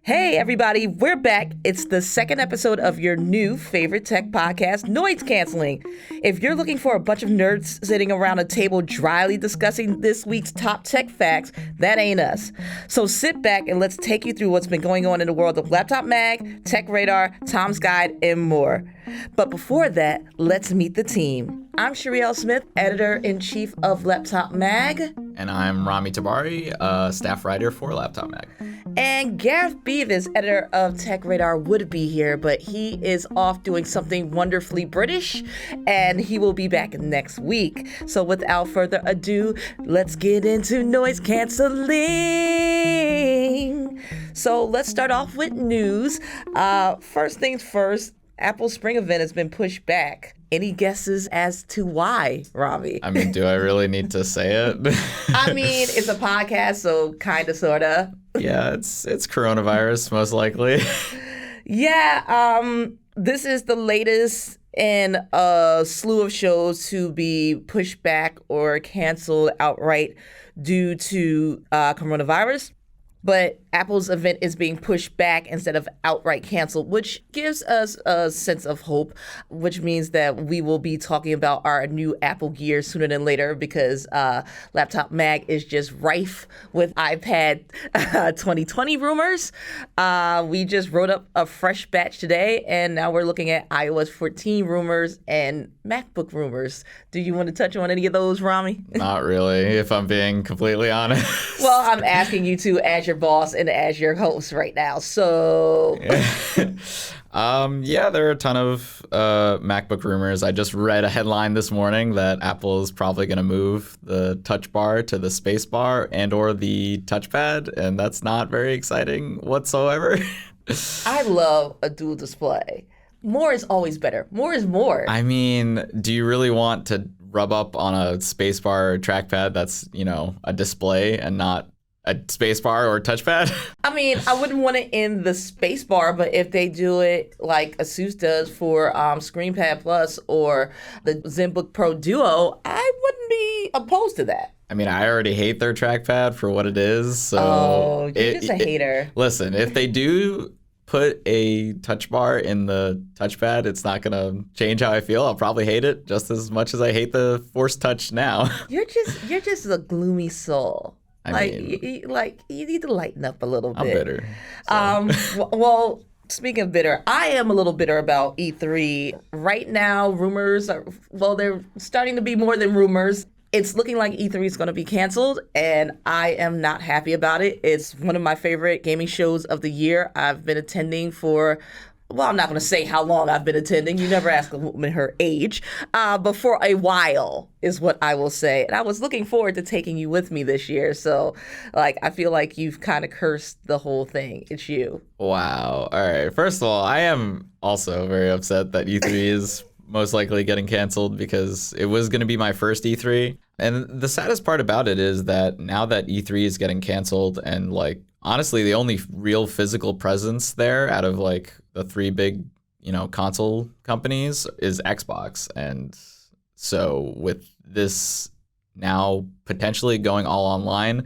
Hey everybody, we're back. It's the second episode of your new favorite tech podcast, Noise Canceling. If you're looking for a bunch of nerds sitting around a table dryly discussing this week's top tech facts, that ain't us. So sit back and let's take you through what's been going on in the world of Laptop Mag, TechRadar, Tom's Guide, and more. But before that, let's meet the team. I'm Sherri Smith, editor-in-chief of Laptop Mag. And I'm Rami Tabari, staff writer for Laptop Mag. And Gareth Beavis, editor of TechRadar, would be here, but he is off doing something wonderfully British, and he will be back next week. So without further ado, let's get into noise canceling. So let's start off with news. First things first, Apple's spring event has been pushed back. Any guesses as to why, Rami? I mean, do I really need to say it? I mean, it's a podcast, so kind of, sort of. Yeah, it's coronavirus, most likely. Yeah, this is the latest in a slew of shows to be pushed back or canceled outright due to coronavirus. But Apple's event is being pushed back instead of outright canceled, which gives us a sense of hope, which means that we will be talking about our new Apple gear sooner than later because Laptop Mag is just rife with iPad 2020 rumors. We just wrote up a fresh batch today, and now we're looking at iOS 14 rumors and MacBook rumors. Do you want to touch on any of those, Rami? Not really, if I'm being completely honest. Well, I'm asking you to as your boss and as your host right now, so... Yeah, there are a ton of MacBook rumors. I just read a headline this morning that Apple is probably going to move the touch bar to the space bar and or the touchpad, and that's not very exciting whatsoever. I love a dual display. More is always better. More is more. I mean, do you really want to rub up on a spacebar or trackpad that's, a display and not a spacebar or touchpad? I mean, I wouldn't want it in the spacebar, but if they do it like Asus does for ScreenPad Plus or the ZenBook Pro Duo, I wouldn't be opposed to that. I mean, I already hate their trackpad for what it is. So oh, you're just a hater. Listen, if they do put a touch bar in the touchpad, it's not going to change how I feel. I'll probably hate it just as much as I hate the Force Touch now. You're just a gloomy soul. You need to lighten up a little bit. I'm bitter. So. Well, speaking of bitter, I am a little bitter about E3. Right now, rumors they're starting to be more than rumors. It's looking like E3 is going to be canceled, and I am not happy about it. It's one of my favorite gaming shows of the year. I've been attending for... Well, I'm not going to say how long I've been attending. You never ask a woman her age. But for a while is what I will say. And I was looking forward to taking you with me this year. So, I feel like you've kind of cursed the whole thing. It's you. Wow. All right. First of all, I am also very upset that E3 is most likely getting canceled because it was going to be my first E3. And the saddest part about it is that now that E3 is getting canceled and honestly, the only real physical presence there out of the three big, console companies is Xbox. And so with this now potentially going all online,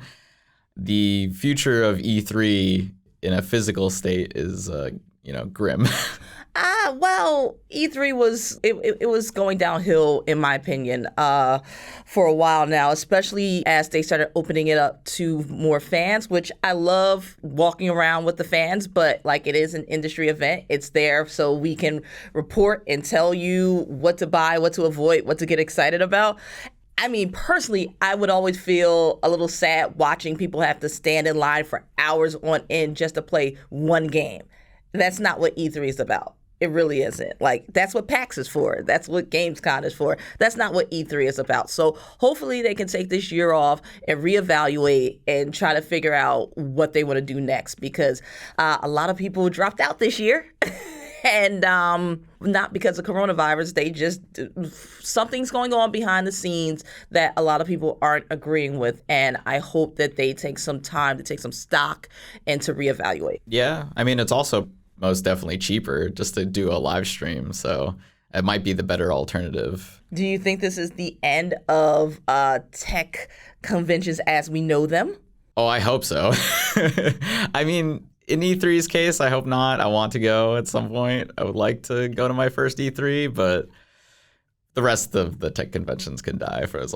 the future of E3 in a physical state is, grim. Well, E3 was going downhill, in my opinion, for a while now, especially as they started opening it up to more fans, which I love walking around with the fans, but it is an industry event. It's there so we can report and tell you what to buy, what to avoid, what to get excited about. I mean, personally, I would always feel a little sad watching people have to stand in line for hours on end just to play one game. That's not what E3 is about. It really isn't. That's what PAX is for. That's what Gamescom is for. That's not what E3 is about. So hopefully they can take this year off and reevaluate and try to figure out what they want to do next because a lot of people dropped out this year. And not because of coronavirus, something's going on behind the scenes that a lot of people aren't agreeing with. And I hope that they take some time to take some stock and to reevaluate. Yeah, I mean, it's also most definitely cheaper just to do a live stream. So it might be the better alternative. Do you think this is the end of tech conventions as we know them? Oh, I hope so. I mean, in E3's case, I hope not. I want to go at some point. I would like to go to my first E3, but the rest of the tech conventions can die for as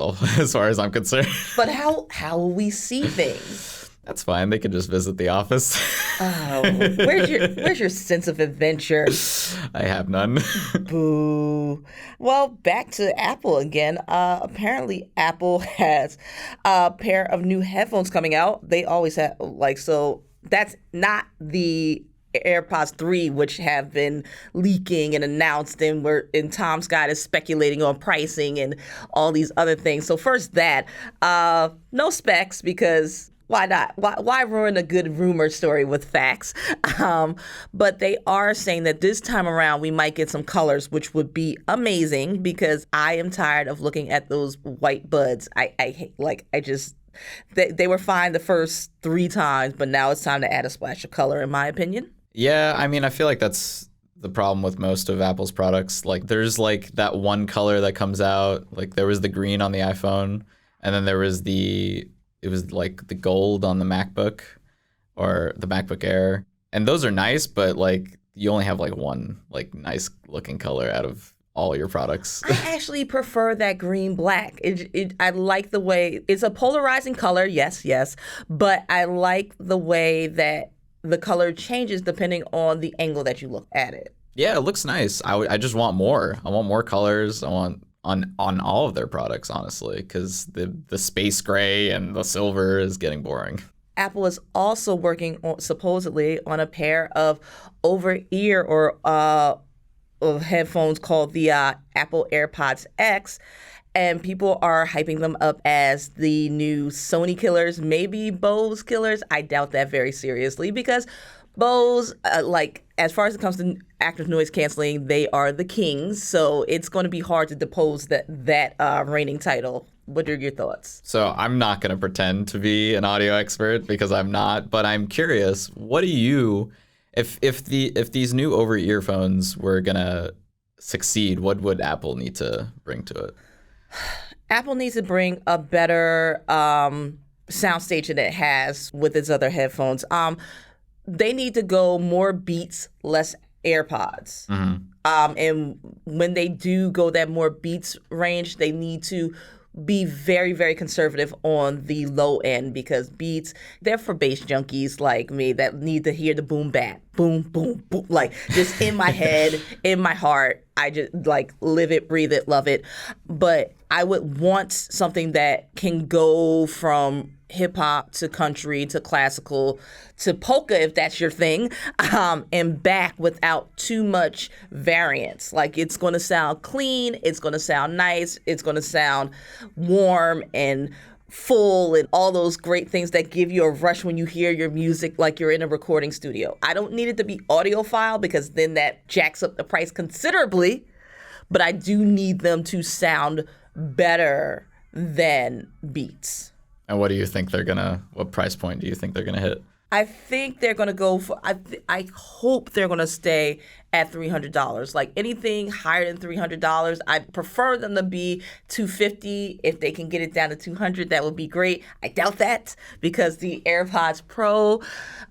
far as I'm concerned. But how will we see things? That's fine. They can just visit the office. Oh, where's your sense of adventure? I have none. Boo. Well, back to Apple again. Apparently, Apple has a pair of new headphones coming out. They always have, so that's not the AirPods 3, which have been leaking and announced, and Tom's Guide is speculating on pricing and all these other things. So first that, no specs, because why not? Why ruin a good rumor story with facts? But they are saying that this time around we might get some colors, which would be amazing because I am tired of looking at those white buds. They were fine the first 3 times, but now it's time to add a splash of color, in my opinion. Yeah, I mean, I feel like that's the problem with most of Apple's products. Like, there's like that one color that comes out. Like, there was the green on the iPhone, and then there was it was like the gold on the MacBook or the MacBook Air. And those are nice, but like you only have like one like nice looking color out of all your products. I actually prefer that green black. I like the way it's a polarizing color, yes, but I like the way that the color changes depending on the angle that you look at it. Yeah, it looks nice. I just want more. I want more colors. I want on all of their products, honestly, because the space gray and the silver is getting boring. Apple is also working supposedly on a pair of over-ear or of headphones called the Apple Earpods X, and people are hyping them up as the new Sony killers, maybe Bose killers. I doubt that very seriously because Bose, as far as it comes to active noise canceling, they are the kings. So it's going to be hard to depose that reigning title. What are your thoughts? So I'm not going to pretend to be an audio expert because I'm not, but I'm curious. What do you, if these new over-ear phones were going to succeed, what would Apple need to bring to it? Apple needs to bring a better soundstage than it has with its other headphones. They need to go more Beats, less AirPods. Mm-hmm. And when they do go that more Beats range, they need to be very, very conservative on the low end because Beats, they're for bass junkies like me that need to hear the boom bap, boom, boom, boom, like just in my head, in my heart. I just like live it, breathe it, love it. But I would want something that can go from hip hop to country to classical to polka if that's your thing, and back without too much variance. Like it's going to sound clean, it's going to sound nice, it's going to sound warm and full and all those great things that give you a rush when you hear your music like you're in a recording studio. I don't need it to be audiophile because then that jacks up the price considerably, but I do need them to sound better than Beats. And what do you think what price point do you think they're gonna hit? I think they're going to go for, I hope they're going to stay at $300. Like anything higher than $300, I prefer them to be $250. If they can get it down to $200, that would be great. I doubt that because the AirPods Pro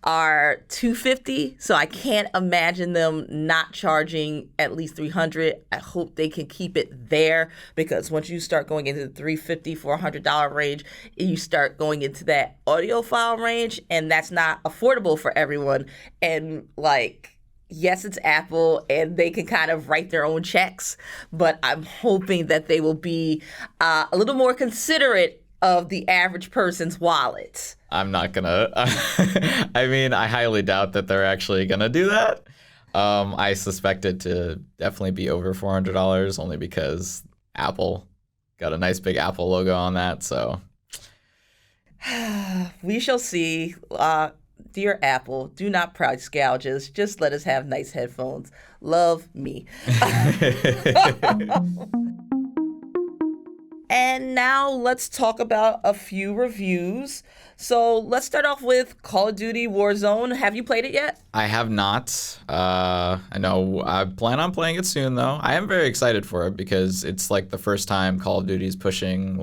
are $250. So I can't imagine them not charging at least $300. I hope they can keep it there because once you start going into the $350, $400 range, you start going into that audiophile range, and that's not affordable for everyone. And yes, it's Apple and they can kind of write their own checks, but I'm hoping that they will be a little more considerate of the average person's wallet. I'm not gonna, I mean, I highly doubt that they're actually gonna do that. I suspect it to definitely be over $400 only because Apple got a nice big Apple logo on that, so. We shall see. Dear Apple, do not price gouge us. Just let us have nice headphones. Love me. And now let's talk about a few reviews. So let's start off with Call of Duty Warzone. Have you played it yet? I have not. I know I plan on playing it soon, though. I am very excited for it because it's like the first time Call of Duty is pushing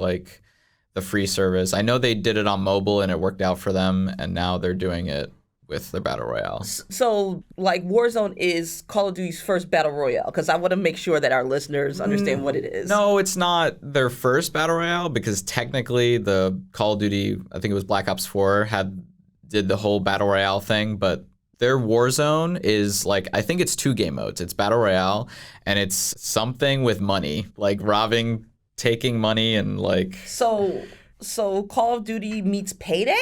the free service. I know they did it on mobile and it worked out for them, and now they're doing it with their battle royale. So, like, Warzone is Call of Duty's first battle royale, because I want to make sure that our listeners understand what it is. No, it's not their first battle royale, because technically the Call of Duty, I think it was Black Ops 4, did the whole battle royale thing, but their Warzone is like, I think it's 2 game modes. It's battle royale, and it's something with money, like robbing, taking money, and like. So Call of Duty meets Payday?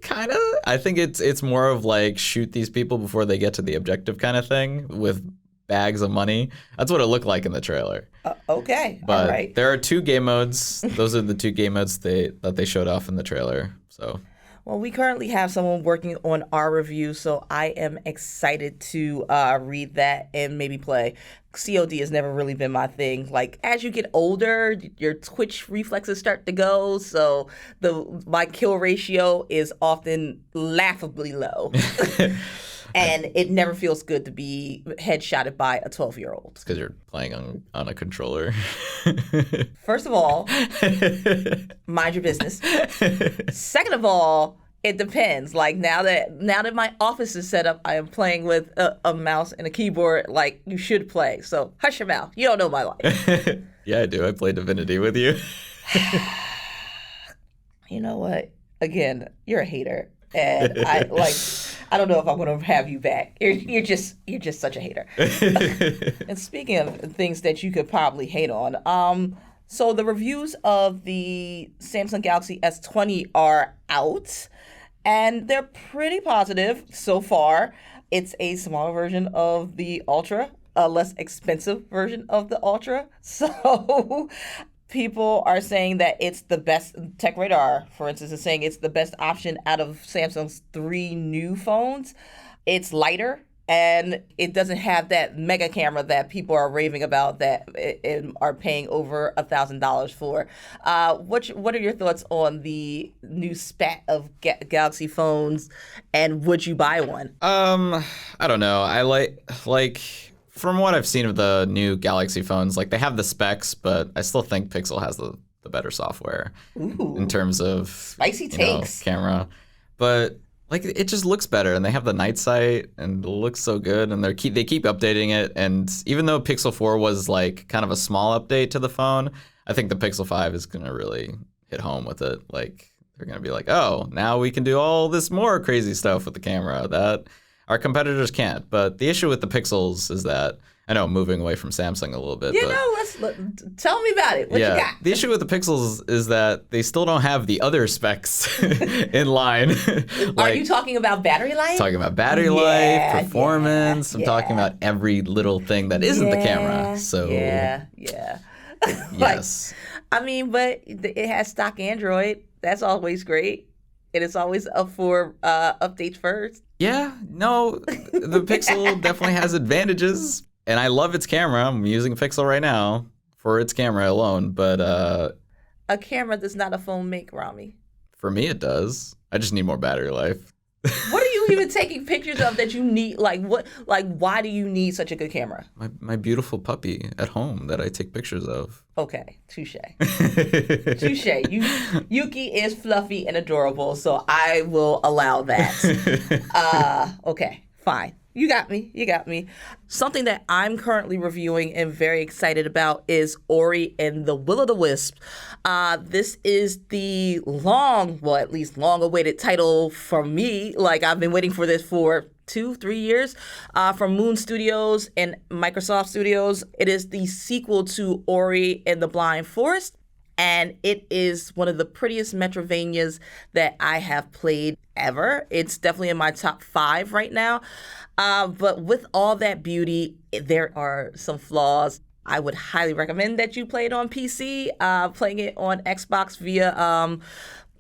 Kind of. I think it's more of like shoot these people before they get to the objective kind of thing with bags of money. That's what it looked like in the trailer. Okay. But all right. there are 2 game modes. Those are the 2 game modes that they showed off in the trailer. So. Well, we currently have someone working on our review, so I am excited to read that and maybe play. COD has never really been my thing. Like, as you get older, your twitch reflexes start to go, so my kill ratio is often laughably low. And it never feels good to be headshotted by a 12-year-old. It's because you're playing on a controller. First of all, mind your business. Second of all, it depends. Like, now that my office is set up, I am playing with a mouse and a keyboard like you should play. So hush your mouth. You don't know my life. Yeah, I do. I play Divinity with you. You know what? Again, you're a hater. And I don't know if I'm going to have you back. You're just such a hater. And speaking of things that you could probably hate on, so the reviews of the Samsung Galaxy S20 are out, and they're pretty positive so far. It's a smaller version of the Ultra, a less expensive version of the Ultra. So people are saying that it's the best. TechRadar, for instance, is saying it's the best option out of Samsung's 3 new phones. It's lighter, and it doesn't have that mega camera that people are raving about that are paying over $1,000 for. What are your thoughts on the new spat of Galaxy phones, and would you buy one? I don't know. I like. From what I've seen of the new Galaxy phones, like, they have the specs, but I still think Pixel has the better software. Ooh, in terms of spicy takes. Camera. But like, it just looks better, and they have the night sight, and it looks so good, and they keep updating it. And even though Pixel 4 was like kind of a small update to the phone, I think the Pixel 5 is gonna really hit home with it. Like, they're gonna be like, oh, now we can do all this more crazy stuff with the camera that our competitors can't. But the issue with the Pixels is that, I know I'm moving away from Samsung a little bit. Tell me about it. What you got? The issue with the Pixels is that they still don't have the other specs in line. Are you talking about battery life? Talking about battery life, performance. I'm talking about every little thing that isn't the camera. So yeah. Yes. I mean, but it has stock Android. That's always great. And it's always up for updates first. Yeah, no, the Pixel definitely has advantages, and I love its camera. I'm using a Pixel right now for its camera alone, but a camera does not a phone make, Rami. For me, it does. I just need more battery life. What are you even taking pictures of that you need? Like, what? Like, why do you need such a good camera? My beautiful puppy at home that I take pictures of. Okay, touche. Yuki is fluffy and adorable, so I will allow that. Okay, fine. You got me. Something that I'm currently reviewing and very excited about is Ori and the Will of the Wisp. This is the long-awaited title for me. Like, I've been waiting for this for 2-3 years from Moon Studios and Microsoft Studios. It is the sequel to Ori and the Blind Forest, and it is one of the prettiest Metroidvanias that I have played ever. It's definitely in my top 5 right now. But with all that beauty, there are some flaws. I would highly recommend that you play it on PC. Playing it on Xbox via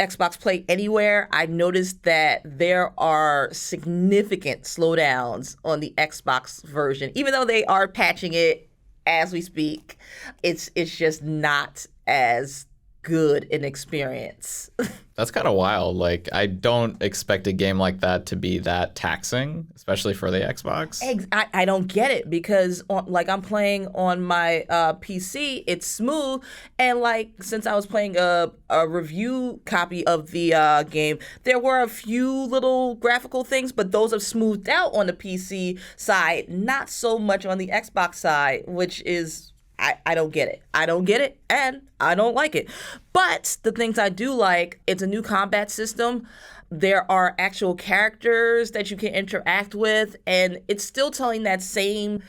Xbox Play Anywhere, I noticed that there are significant slowdowns on the Xbox version. Even though they are patching it as we speak, it's just not as good an experience. That's kind of wild. Like, I don't expect a game like that to be that taxing, especially for the Xbox. I don't get it because I'm playing on my PC, it's smooth, and like since I was playing a review copy of the game, there were a few little graphical things, but those have smoothed out on the PC side, not so much on the Xbox side, which is I don't get it. I don't get it, and I don't like it. But the things I do like, it's a new combat system. There are actual characters that you can interact with, and it's still telling that same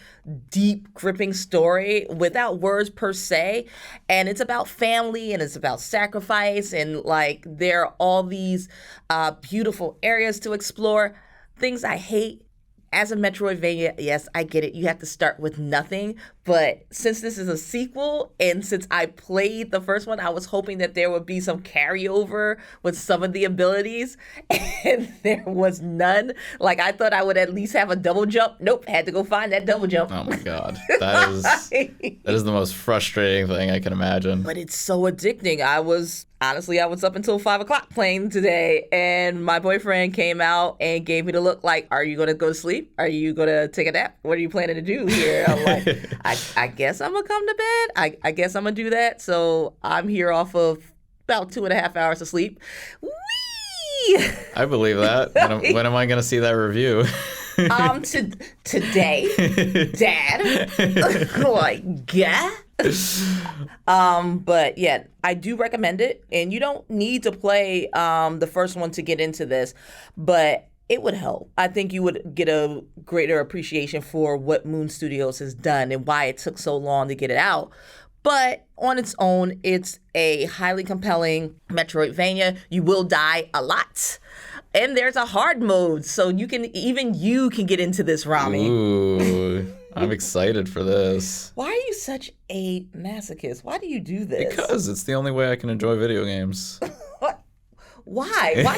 deep, gripping story without words per se. And it's about family, and it's about sacrifice, and like there are all these beautiful areas to explore. Things I hate. As a Metroidvania, yes, I get it. You have to start with nothing. But since this is a sequel, and since I played the first one, I was hoping that there would be some carryover with some of the abilities, and there was none. Like, I thought I would at least have a double jump. Nope, had to go find that double jump. Oh my God. That is the most frustrating thing I can imagine. But it's so addicting. I was up until 5 o'clock playing today, and my boyfriend came out and gave me the look like, are you going to go to sleep? Are you going to take a nap? What are you planning to do here? I'm like, I guess I'm going to come to bed. I guess I'm going to do that. So I'm here off of about 2.5 hours of sleep. Whee! I believe that. When am I going to see that review? Today, Dad. Like, yeah. But yeah, I do recommend it, and you don't need to play the first one to get into this, but it would help. I think you would get a greater appreciation for what Moon Studios has done and why it took so long to get it out. But on its own, it's a highly compelling Metroidvania. You will die a lot. And there's a hard mode, so you can get into this, Rami. Ooh, I'm excited for this. Why are you such a masochist? Why do you do this? Because it's the only way I can enjoy video games. What? Why? Why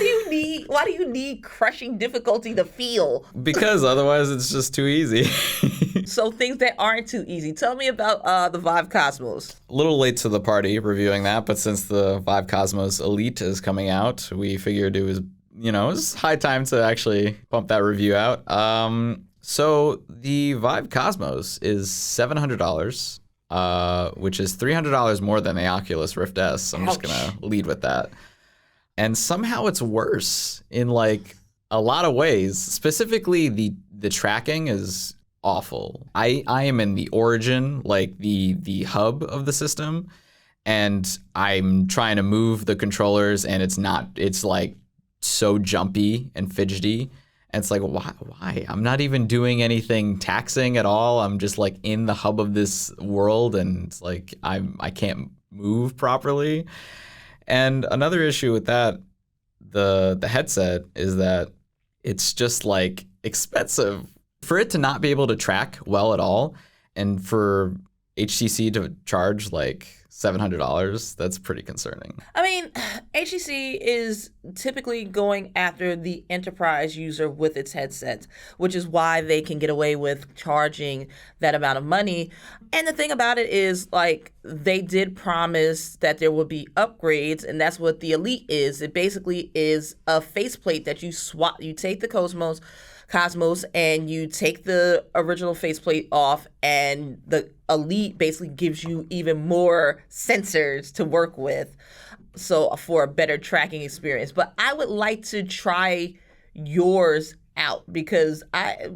do you need crushing difficulty to feel? Because otherwise it's just too easy. So things that aren't too easy. Tell me about the Vive Cosmos. A little late to the party reviewing that, but since the Vive Cosmos Elite is coming out, we figured it was high time to actually pump that review out. So the Vive Cosmos is $700, which is $300 more than the Oculus Rift S. I'm just gonna lead with that. And somehow it's worse in like a lot of ways. Specifically, the tracking is awful. I am in the origin, like the hub of the system, and I'm trying to move the controllers, and it's like so jumpy and fidgety. And it's like, why? I'm not even doing anything taxing at all. I'm just like in the hub of this world, and it's like I can't move properly. And another issue with that, the headset, is that it's just like expensive. For it to not be able to track well at all, and for HTC to charge like $700, that's pretty concerning. I mean, HTC is typically going after the enterprise user with its headsets, which is why they can get away with charging that amount of money. And the thing about it is, like, they did promise that there would be upgrades, and that's what the Elite is. It basically is a faceplate that you swap. You take the Cosmos, and you take the original faceplate off, and the Elite basically gives you even more sensors to work with, so for a better tracking experience. But I would like to try yours out because I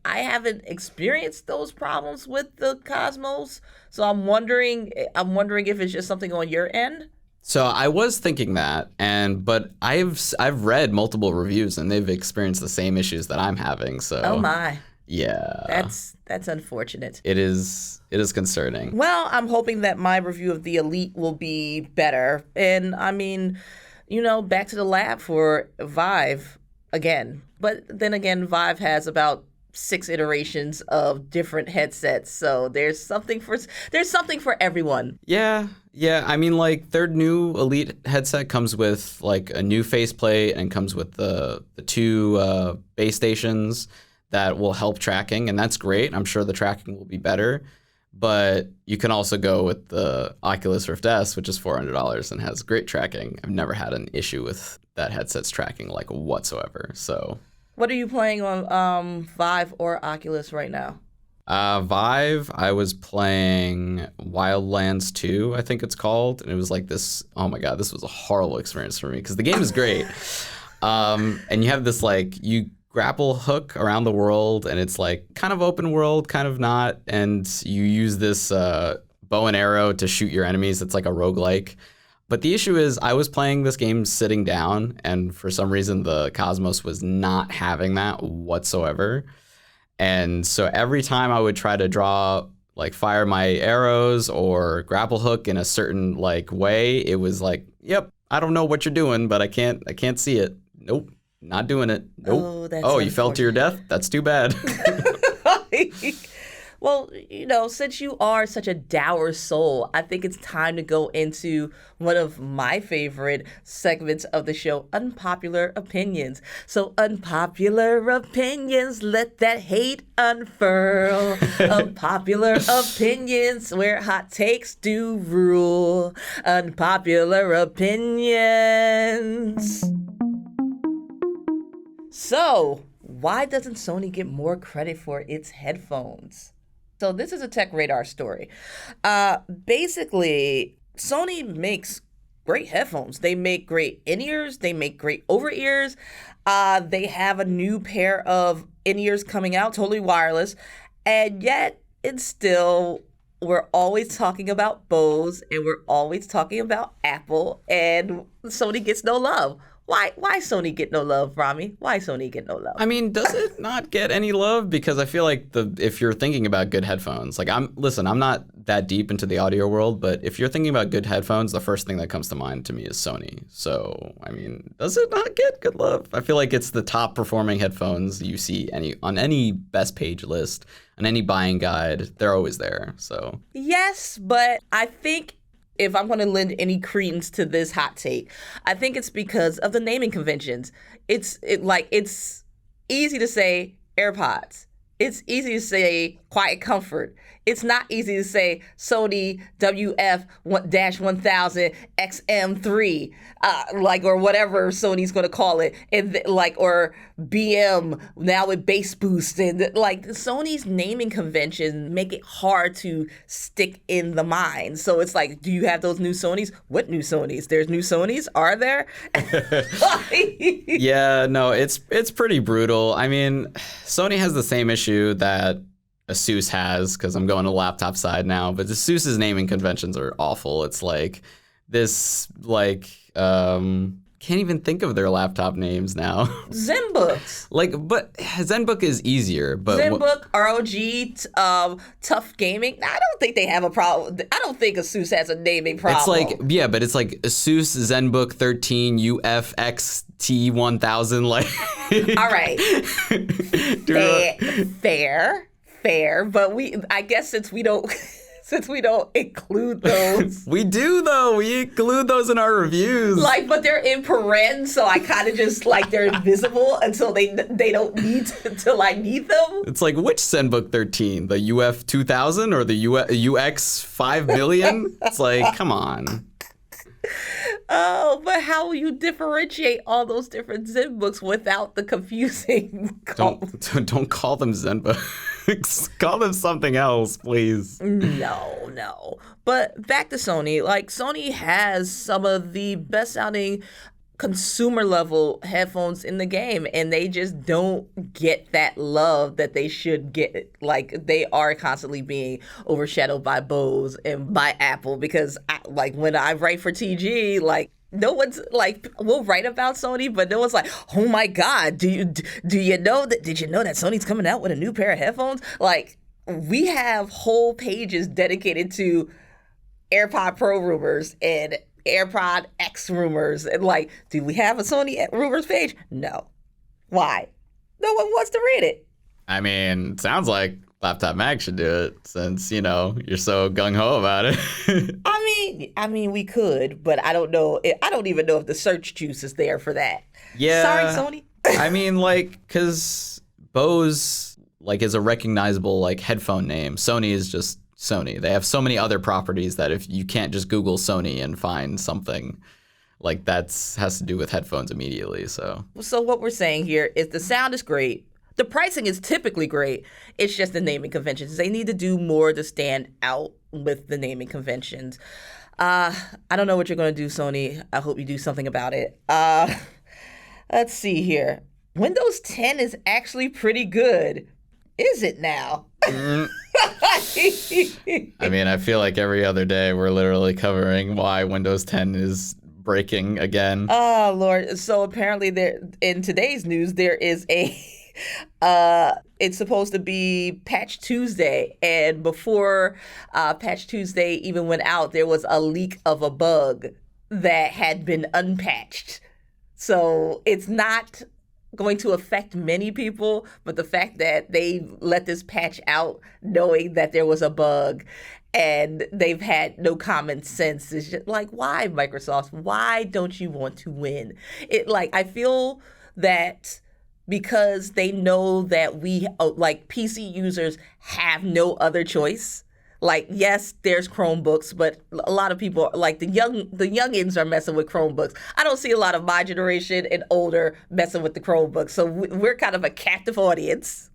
haven't experienced those problems with the Cosmos, so I'm wondering if it's just something on your end. So I was thinking that, but I've read multiple reviews, and they've experienced the same issues that I'm having. So oh my, yeah, that's unfortunate. It is concerning. Well, I'm hoping that my review of the Elite will be better, and I mean, back to the lab for Vive again. But then again, Vive has about 6 iterations of different headsets, so there's something for everyone. Yeah. I mean, like, their new Elite headset comes with like a new faceplate and comes with the 2 base stations that will help tracking, and that's great. I'm sure the tracking will be better. But you can also go with the Oculus Rift S, which is $400 and has great tracking. I've never had an issue with that headset's tracking like whatsoever. So, What are you playing on Vive or Oculus right now? Vive, I was playing Wildlands 2, I think it's called. And it was like this, oh my God, this was a horrible experience for me because the game is great. And you have this like, you grapple hook around the world and it's like kind of open world, kind of not. And you use this bow and arrow to shoot your enemies. It's like a roguelike. But the issue is I was playing this game sitting down and for some reason the Cosmos was not having that whatsoever. And so every time I would try to fire my arrows or grapple hook in a certain like way, it was like, yep, I don't know what you're doing, but I can't see it. Nope. Not doing it. Nope. Oh, you fell to your death? That's too bad. Well, since you are such a dour soul, I think it's time to go into one of my favorite segments of the show, Unpopular Opinions. So, Unpopular Opinions, let that hate unfurl. Unpopular Opinions, where hot takes do rule. Unpopular Opinions. So, why doesn't Sony get more credit for its headphones? So this is a TechRadar story. Basically, Sony makes great headphones. They make great in-ears. They make great over-ears. They have a new pair of in-ears coming out, totally wireless. And yet, we're always talking about Bose and we're always talking about Apple and Sony gets no love. Why Sony get no love, Rami? Why Sony get no love? I mean, does it not get any love? Because I feel like if you're thinking about good headphones, like I'm not that deep into the audio world, but if you're thinking about good headphones, the first thing that comes to mind to me is Sony. So, I mean, does it not get good love? I feel like it's the top performing headphones you see on any best page list, on any buying guide. They're always there. So yes, but I think if I'm going to lend any credence to this hot take, I think it's because of the naming conventions. It's easy to say AirPods. It's easy to say Quiet Comfort. It's not easy to say Sony WF-1000 XM3, or whatever Sony's going to call it, and or BM now with bass boost, and Sony's naming convention make it hard to stick in the mind. So it's like, do you have those new Sonys? What new Sonys? There's new Sonys? Are there? Yeah, no, it's pretty brutal. I mean, Sony has the same issue that Asus has, because I'm going to laptop side now, but Asus's naming conventions are awful. It's like this, can't even think of their laptop names now. ZenBooks. But ZenBook is easier. But ZenBook, ROG, Tough Gaming. I don't think they have a problem. I don't think Asus has a naming problem. But it's like Asus ZenBook 13 UFXT1000. All right. Fair, but I guess since we don't include those. We do though. We include those in our reviews. But they're in parens, so I kind of just they're invisible until they don't need until I need them. It's like, which ZenBook 13, the UF 2000 or the UX 5 million? It's like, come on. Oh, but how will you differentiate all those different ZenBooks without the confusing? Don't call them ZenBooks. Call them something else, please. No. But back to Sony. Sony has some of the best sounding consumer level headphones in the game, and they just don't get that love that they should get. They are constantly being overshadowed by Bose and by Apple, because when I write for TG, no one's we'll write about Sony, but no one's like, oh my God, do you know that? Did you know that Sony's coming out with a new pair of headphones? We have whole pages dedicated to AirPod Pro rumors and AirPod X rumors, and do we have a Sony rumors page? No. Why? No one wants to read it. I mean, it sounds like Laptop Mag should do it, since you're so gung ho about it. I mean, we could, but I don't know. I don't even know if the search juice is there for that. Yeah. Sorry, Sony. I mean, because Bose is a recognizable headphone name. Sony is just Sony. They have so many other properties that if you can't just Google Sony and find something like has to do with headphones immediately. So what we're saying here is the sound is great. The pricing is typically great. It's just the naming conventions. They need to do more to stand out with the naming conventions. I don't know what you're going to do, Sony. I hope you do something about it. Let's see here. Windows 10 is actually pretty good. Is it now? I mean, I feel like every other day we're literally covering why Windows 10 is breaking again. Oh, Lord. So apparently in today's news, there is it's supposed to be Patch Tuesday. And before Patch Tuesday even went out, there was a leak of a bug that had been unpatched. So it's not going to affect many people, but the fact that they let this patch out knowing that there was a bug and they've had no common sense is just like, why, Microsoft? Why don't you want to win? I feel that because they know that we, like PC users, have no other choice. Like, yes, there's Chromebooks, but a lot of people, like the youngins are messing with Chromebooks. I don't see a lot of my generation and older messing with the Chromebooks. So we're kind of a captive audience.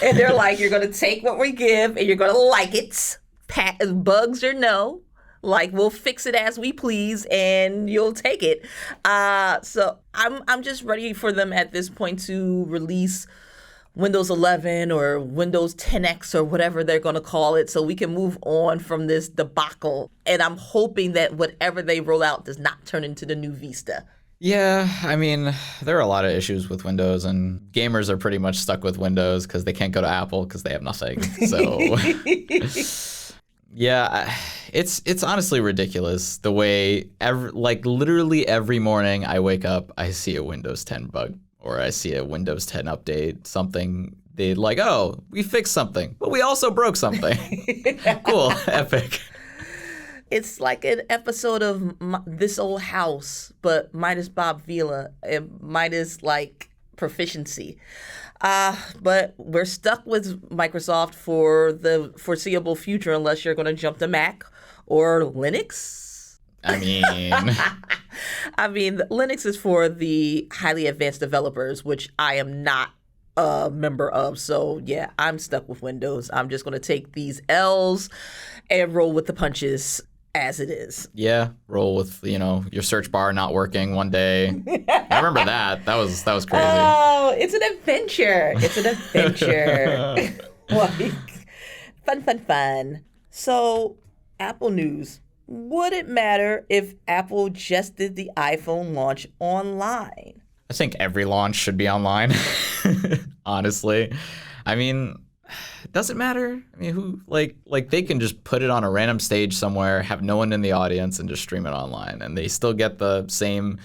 And they're like, you're going to take what we give and you're going to like it. Bugs or no. Like, we'll fix it as we please and you'll take it. So I'm just ready for them at this point to release Windows 11 or Windows 10X or whatever they're going to call it so we can move on from this debacle. And I'm hoping that whatever they roll out does not turn into the new Vista. Yeah, I mean, there are a lot of issues with Windows, and gamers are pretty much stuck with Windows because they can't go to Apple because they have nothing. So, yeah, it's honestly ridiculous the way, literally every morning I wake up, I see a Windows 10 bug. Or I see a Windows 10 update, something they'd like, oh, we fixed something, but we also broke something. Cool, epic. It's like an episode of This Old House, but minus Bob Vila and minus like proficiency. But we're stuck with Microsoft for the foreseeable future unless you're going to jump to Mac or Linux. I mean, Linux is for the highly advanced developers, which I am not a member of. So, yeah, I'm stuck with Windows. I'm just going to take these L's and roll with the punches as it is. Yeah, roll with, your search bar not working one day. I remember that. That was crazy. Oh, it's an adventure. It's an adventure. Fun. So, Apple news. Would it matter if Apple just did the iPhone launch online? I think every launch should be online, honestly. I mean, does it matter? I mean, who they can just put it on a random stage somewhere, have no one in the audience, and just stream it online, and they still get the same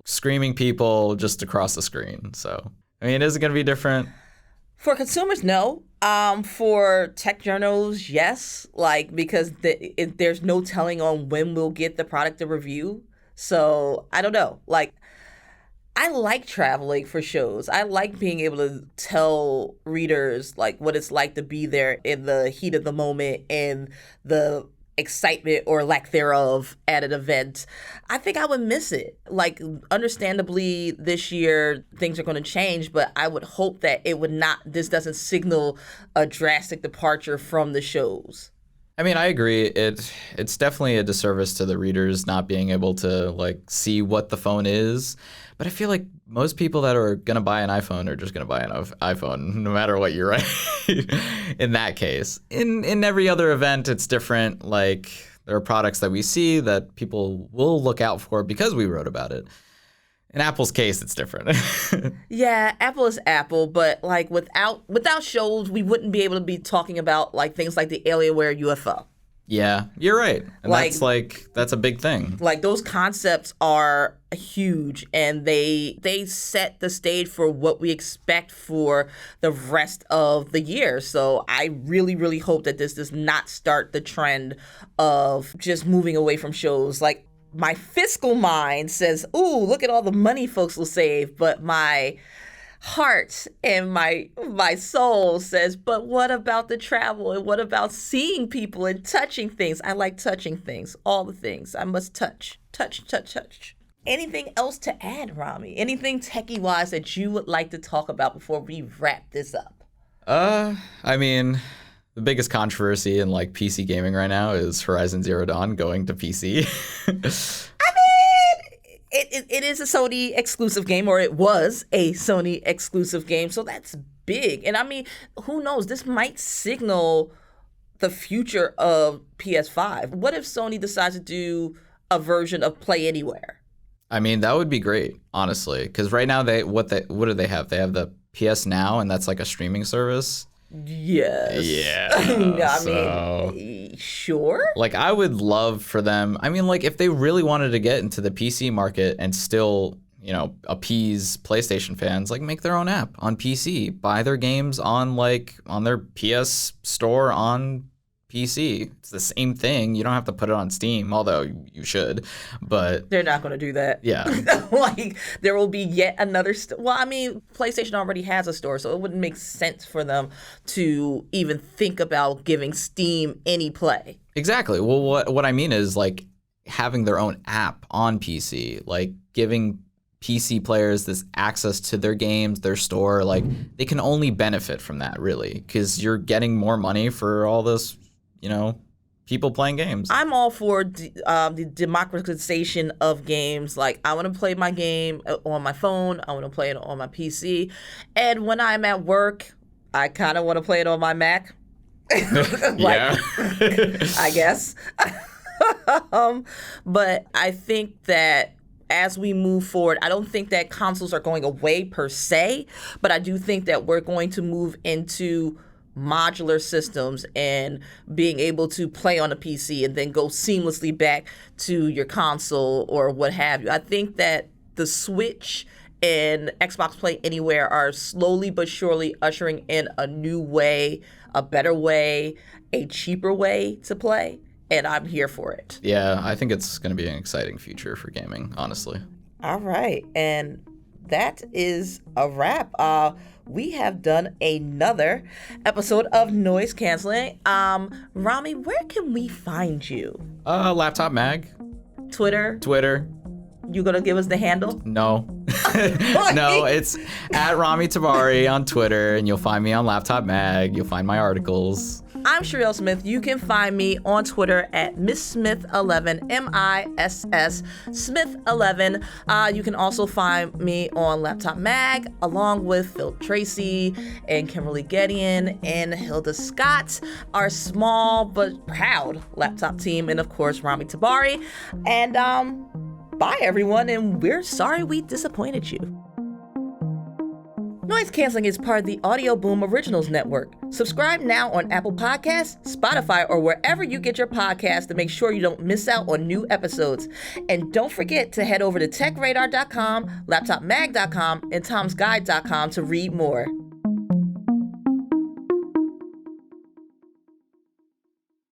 screaming people just across the screen. So, I mean, is it going to be different? For consumers, no. For tech journals, yes. Because there's no telling on when we'll get the product to review. So I don't know. I like traveling for shows. I like being able to tell readers what it's like to be there in the heat of the moment and the excitement or lack thereof at an event. I think I would miss it. Understandably, this year things are going to change, but I would hope that this doesn't signal a drastic departure from the shows. I mean, I agree. It's definitely a disservice to the readers not being able to see what the phone is. But I feel like most people that are going to buy an iPhone are just going to buy an iPhone, no matter what you write. In that case, in every other event, it's different. There are products that we see that people will look out for because we wrote about it. In Apple's case, it's different. Yeah, Apple is Apple, but without shows, we wouldn't be able to be talking about things like the Alienware UFO. Yeah, you're right. And that's a big thing. Those concepts are huge, and they set the stage for what we expect for the rest of the year. So I really, really hope that this does not start the trend of just moving away from shows. My fiscal mind says, ooh, look at all the money folks will save, but my heart and my soul says, but what about the travel and what about seeing people and touching things? I like touching things, all the things. I must touch. Anything else to add, Rami? Anything techie-wise that you would like to talk about before we wrap this up? I mean, the biggest controversy in like PC gaming right now is Horizon Zero Dawn going to PC. It is a Sony exclusive game, or it was a Sony exclusive game, so that's big. And I mean, who knows? This might signal the future of PS5. What if Sony decides to do a version of Play Anywhere? I mean, that would be great, honestly, because right now what do they have? They have the PS Now, and that's like a streaming service. Yes. Yeah. I mean, sure. Like, I would love for them. I mean, like, if they really wanted to get into the PC market and still, you know, appease PlayStation fans, like, make their own app on PC, buy their games on their PS store on PC. It's the same thing. You don't have to put it on Steam, although you should, but they're not going to do that. Yeah. Like, there will be yet another well, I mean, PlayStation already has a store, so it wouldn't make sense for them to even think about giving Steam any play. Exactly. Well, what I mean is, like, having their own app on PC, like giving PC players this access to their games, their store, like, they can only benefit from that, really, because you're getting more money for all this, you know, people playing games. I'm all for the democratization of games. Like, I want to play my game on my phone. I want to play it on my PC. And when I'm at work, I kind of want to play it on my Mac. Yeah. I guess. But I think that as we move forward, I don't think that consoles are going away per se, but I do think that we're going to move into modular systems and being able to play on a PC and then go seamlessly back to your console or what have you. I think that the Switch and Xbox Play Anywhere are slowly but surely ushering in a new way, a better way, a cheaper way to play, and I'm here for it. Yeah, I think it's going to be an exciting future for gaming, honestly. All right, and that is a wrap. We have done another episode of Noise Canceling. Rami, where can we find you? Laptop Mag. Twitter. You gonna give us the handle? No. No, it's at Rami Tabari on Twitter, and you'll find me on Laptop Mag. You'll find my articles. I'm Sherri Smith. You can find me on Twitter at MissSmith11, MISS Smith11. You can also find me on Laptop Mag, along with Phil Tracy and Kimberly Gideon and Hilda Scott, our small but proud laptop team, and of course, Rami Tabari. And bye, everyone, and we're sorry we disappointed you. Noise Canceling is part of the Audio Boom Originals Network. Subscribe now on Apple Podcasts, Spotify, or wherever you get your podcasts to make sure you don't miss out on new episodes. And don't forget to head over to TechRadar.com, LaptopMag.com, and Tom'sGuide.com to read more.